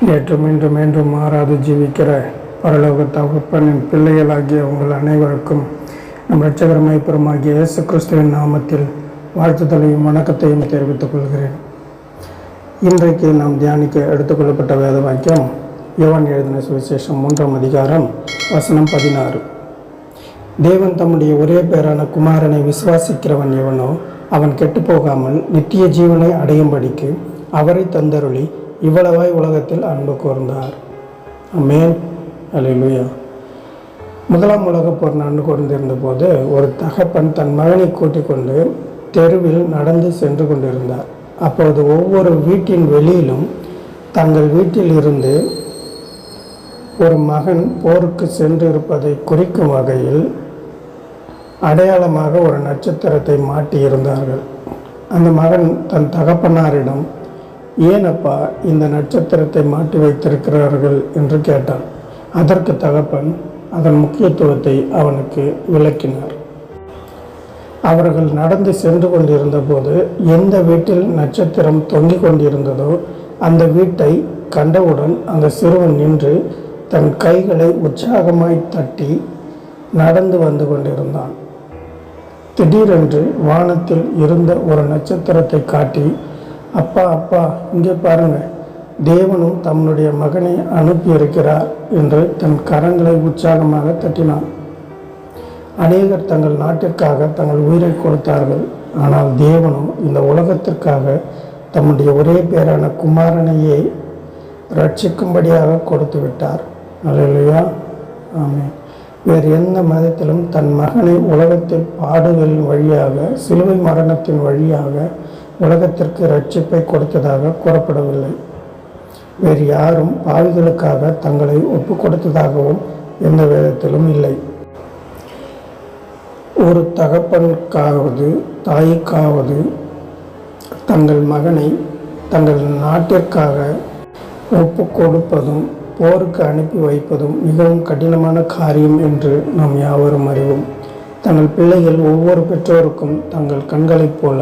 நேற்றும் இன்றும் என்றும் மாறாது ஜீவிக்கிற பரலோக தகப்பனின் பிள்ளைகளாகிய உங்கள் அனைவருக்கும் நம் இரட்சகர் மீட்பருமாகிய இயேசு கிறிஸ்துவின் நாமத்தில் வாழ்த்துதலையும் வணக்கத்தையும் தெரிவித்துக் கொள்கிறேன். இன்றைக்கு நாம் தியானிக்க எடுத்துக்கொள்ளப்பட்ட வேத வாக்கியம் யோவான் எழுதின சுவிசேஷம் 3ஆம் அதிகாரம் வசனம் 16. தேவன் தம்முடைய ஒரே பேரான குமாரனை விசுவாசிக்கிறவன் எவனோ அவன் கெட்டுப்போகாமல் நித்திய ஜீவனை அடையும்படிக்கு அவரை தந்தருளி இவ்வளவாய் உலகத்தில் அன்பு கூர்ந்தார். ஆமென், அல்லேலூயா. முதலாம் உலகப் போர் நடந்து கொண்டிருந்த போது ஒரு தகப்பன் தன் மகனை கூட்டிக் கொண்டு தெருவில் நடந்து சென்று கொண்டிருந்தார். அப்போது ஒவ்வொரு வீட்டின் வெளியிலும் தங்கள் வீட்டில் இருந்து ஒரு மகன் போருக்கு சென்று இருப்பதை குறிக்கும் வகையில் அடையாளமாக ஒரு நட்சத்திரத்தை மாட்டியிருந்தார்கள். அந்த மகன் தன் தகப்பனாரிடம், ஏனப்பா இந்த நட்சத்திரத்தை மாட்டி வைத்திருக்கிறார்கள் என்று கேட்டான். அதற்கு தகப்பன் அதன் முக்கியத்துவத்தை அவனுக்கு விளக்கினார். அவர்கள் நடந்து சென்று கொண்டிருந்த போது எந்த வீட்டில் நட்சத்திரம் தொங்கிக் கொண்டிருந்ததோ அந்த வீட்டை கண்டவுடன் அந்த சிறுவன் நின்று தன் கைகளை உற்சாகமாய் தட்டி நடந்து வந்து கொண்டிருந்தான். திடீரென்று வானத்தில் இருந்த ஒரு நட்சத்திரத்தை காட்டி, அப்பா அப்பா இங்கே பாருங்க, தேவனும் தம்முடைய மகனை அனுப்பியிருக்கிறார் என்று தன் கரங்களை உற்சாகமாக தட்டினான். அநேகர் தங்கள் நாட்டிற்காக தங்கள் உயிரை கொடுத்தார்கள். ஆனால் தேவனோ இந்த உலகத்திற்காக தம்முடைய ஒரே பேரான குமாரனையே ரட்சிக்கும்படியாக கொடுத்து விட்டார். அல்லேலூயா, ஆமென். வேறு எந்த மதத்திலும் தன் மகனை உலகத்தில் பாடுகளின் வழியாக, சிலுவை மரணத்தின் வழியாக உலகத்திற்கு ரட்சிப்பை கொடுத்ததாக கூறப்படவில்லை. வேறு யாரும் பாவிகளுக்காக தங்களை ஒப்பு கொடுத்ததாகவும் எந்த வேதத்திலும் இல்லை. ஒரு தகப்பனுக்காவது தாய்க்காவது தங்கள் மகனை தங்கள் நாட்டிற்காக ஒப்பு கொடுப்பதும் போருக்கு அனுப்பி வைப்பதும் மிகவும் கடினமான காரியம் என்று நாம் யாவரும் அறிவோம். தங்கள் பிள்ளைகள் ஒவ்வொரு பெற்றோருக்கும் தங்கள் கண்களைப் போல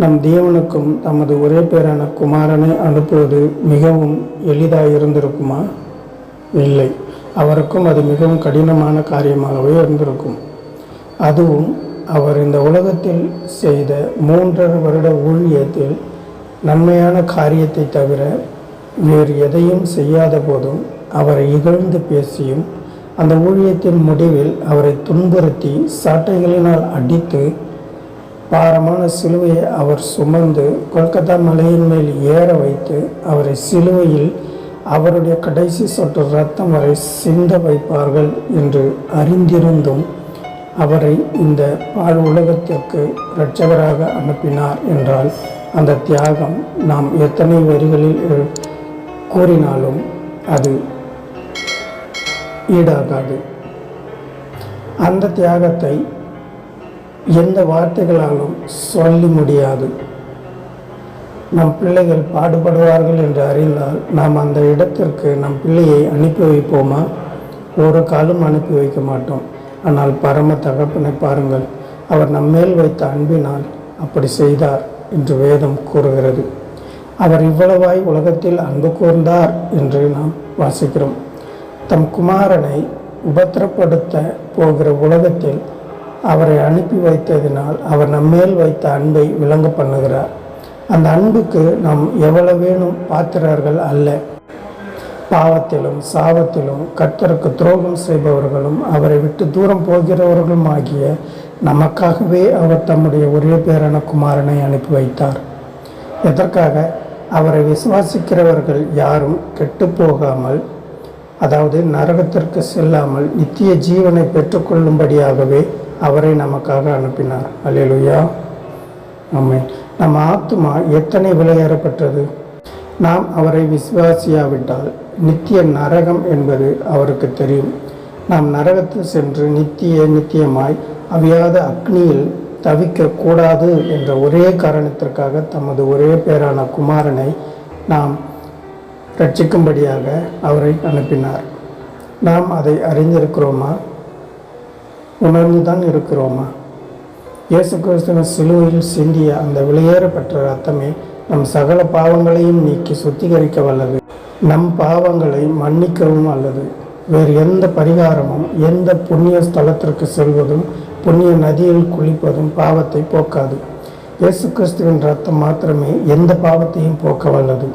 நம் தேவனுக்கும் தமது ஒரே பேரான குமாரனை அனுப்புவது மிகவும் எளிதாக இருந்திருக்குமா? இல்லை. அவருக்கும் அது மிகவும் கடினமான காரியமாகவே இருந்திருக்கும். அதுவும் அவர் இந்த உலகத்தில் செய்த 3.5 வருட ஊழியத்தில் நன்மையான காரியத்தை தவிர வேறு எதையும் செய்யாத போதும் அவரை இகழ்ந்து பேசியும் அந்த ஊழியத்தின் முடிவில் அவரை துன்புறுத்தி சாட்டைகளினால் அடித்து பாரமான சிலுவையை அவர் சுமந்து கொல்கத்தா மலையின் மேல் ஏற வைத்து அவரை சிலுவையில் அவருடைய கடைசி சொட்டு இரத்தம் வரை சிந்த வைப்பார்கள் என்று அறிந்திருந்தும் அவரை இந்த பாழ் உலகத்திற்கு இரட்சகராக அனுப்பினார் என்றால் அந்த தியாகம் நாம் எத்தனை வரிகளில் கூறினாலும் அது ஈடாகாது. அந்த தியாகத்தை எந்த வார்த்தைகளாலும் சொல்லி முடியாது. நம் பிள்ளைகள் பாடுபடுவார்கள் என்று அறிந்தால் நாம் அந்த இடத்திற்கு நம் பிள்ளையை அனுப்பி வைப்போமா? ஒரு காலம் அனுப்பி வைக்க மாட்டோம். ஆனால் பரம தகப்பனை பாருங்கள், அவர் நம்மேல் வைத்த அன்பினால் அப்படி செய்தார் என்று வேதம் கூறுகிறது. அவர் இவ்வளவாய் உலகத்தில் அன்பு கூர்ந்தார் என்று நாம் வாசிக்கிறோம். தம் குமாரனை உபத்திரப்படுத்த போகிற உலகத்தில் அவரை அனுப்பி வைத்ததினால் அவர் நம்மேல் வைத்த அன்பை விளங்க பண்ணுகிறார். அந்த அன்புக்கு நாம் எவ்வளவேனும் பாத்திரர்கள் அல்ல. பாவத்திலும் சாவத்திலும் கர்த்தருக்கு துரோகம் செய்பவர்களும் அவரை விட்டு தூரம் போகிறவர்களும் ஆகிய நமக்காகவே அவர் தம்முடைய ஒரே பேரான குமாரனை அனுப்பி வைத்தார். எதற்காக? அவரை விசுவாசிக்கிறவர்கள் யாரும் கெட்டு போகாமல், அதாவது நரகத்திற்கு செல்லாமல் நித்திய ஜீவனை பெற்றுக்கொள்ளும்படியாகவே அவரை நமக்காக அனுப்பினார். அல்லேலூயா, ஆமென். நம்ம ஆத்துமா எத்தனை விலையேறப்பட்டது! நாம் அவரை விசுவாசியாவிட்டால் நித்திய நரகம் என்பது அவருக்கு தெரியும். நாம் நரகத்தில் சென்று நித்தியமாய் அவியாத அக்னியில் தவிக்கக்கூடாது என்ற ஒரே காரணத்திற்காக தமது ஒரே பேரான குமாரனை நாம் ரட்சிக்கும்படியாக அவரை அனுப்பினார். நாம் அதை அறிந்திருக்கிறோமா? உணர்ந்துதான் இருக்கிறோமா? இயேசு கிறிஸ்துவின் சிலுவையில் சிந்திய அந்த விலையேறப்பெற்ற இரத்தமே நம் சகல பாவங்களையும் நீக்கி சுத்திகரிக்க வல்லது. நம் பாவங்களை மன்னிக்கவும் அல்லது வேறு எந்த பரிகாரமும், எந்த புண்ணிய ஸ்தலத்திற்கு செல்வதும், புண்ணிய நதியில் குளிப்பதும் பாவத்தை போக்காது. இயேசு கிறிஸ்துவின் இரத்தம் மாத்திரமே எந்த பாவத்தையும் போக்க வல்லது.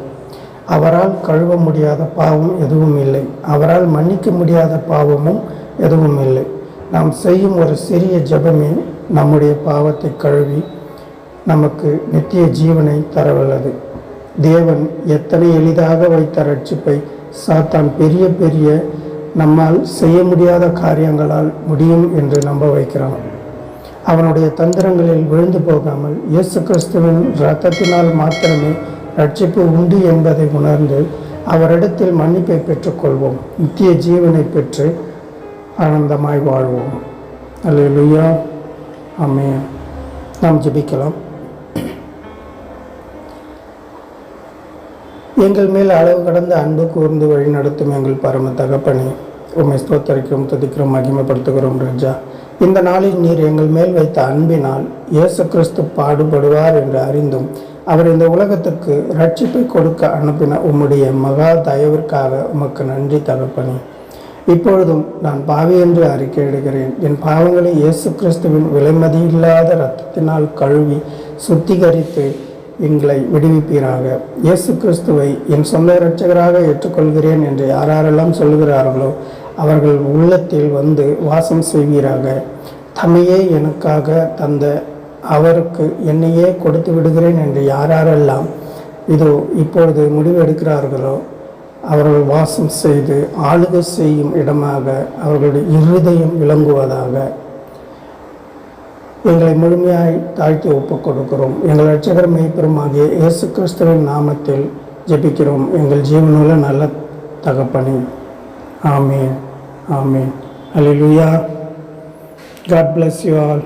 அவரால் கழுவ முடியாத பாவம் எதுவும் இல்லை. அவரால் மன்னிக்க முடியாத பாவமும் எதுவும் இல்லை. நாம் செய்யும் ஒரு சிறிய ஜெபமே நம்முடைய பாவத்தை கழுவி நமக்கு நித்திய ஜீவனை தரவல்லது. தேவன் எத்தனை எளிதாக வைத்த ரட்சிப்பை சாத்தான் பெரிய பெரிய நம்மால் செய்ய முடியாத காரியங்களால் முடியும் என்று நம்ப வைக்கிறான். அவனுடைய தந்திரங்களில் விழுந்து போகாமல் இயேசு கிறிஸ்துவின் இரத்தத்தினால் மாத்திரமே ரட்சிப்பு உண்டு என்பதை உணர்ந்து அவரிடத்தில் மன்னிப்பை பெற்றுக்கொள்வோம். நித்திய ஜீவனை பெற்று ஆனந்தமாய் வாழ்வோம். அல்லேலூயா, ஆமென். நாம் ஜெபிக்கலாம். எங்கள் மேல் அளவு கடந்த அன்பு கூர்ந்து வழி நடத்தும் எங்கள் பரம தகப்பனே, உம்மை ஸ்தோத்தரிக்கிறோம், துதிக்கிறோம், மகிமைப்படுத்துகிறோம். ராஜா, இந்த நாளில் நீர் எங்கள் மேல் வைத்த அன்பினால் இயேசு கிறிஸ்து பாடுபடுவார் என்று அறிந்தும் அவர் இந்த உலகத்துக்கு ரட்சிப்பை கொடுக்க அனுப்பின உம்முடைய மகா தயவிற்காக உமக்கு நன்றி தகப்பனே. இப்பொழுதும் நான் பாவி என்று அறிக்கையிடுகிறேன். என் பாவங்களை இயேசு கிறிஸ்துவின் விலைமதியில்லாத இரத்தத்தினால் கழுவி சுத்திகரித்து எங்களை விடுவிப்பீராக. இயேசு கிறிஸ்துவை என் சொந்த இரட்சகராக ஏற்றுக்கொள்கிறேன் என்று யாரெல்லாம் சொல்கிறார்களோ அவர்கள் உள்ளத்தில் வந்து வாசம் செய்வீராக. தம்மையே எனக்காக தந்த அவருக்கு என்னையே கொடுத்து விடுகிறேன் என்று யாரெல்லாம் இதோ இப்பொழுது முடிவெடுக்கிறார்களோ அவர்கள் வாசம் செய்து ஆளுகை செய்யும் இடமாக அவர்களுடைய இருதயம் விளங்குவதாக. எங்களை முழுமையாய் தாழ்த்தி ஒப்புக் கொடுக்கிறோம். எங்கள் இரட்சகர் மெய்ப்பெருமாகிய இயேசு கிறிஸ்துவின் நாமத்தில் ஜெபிக்கிறோம் எங்கள் ஜீவனுள்ள நல்ல தகப்பனே. ஆமென், ஆமென். அல்லேலூயா. God bless you all.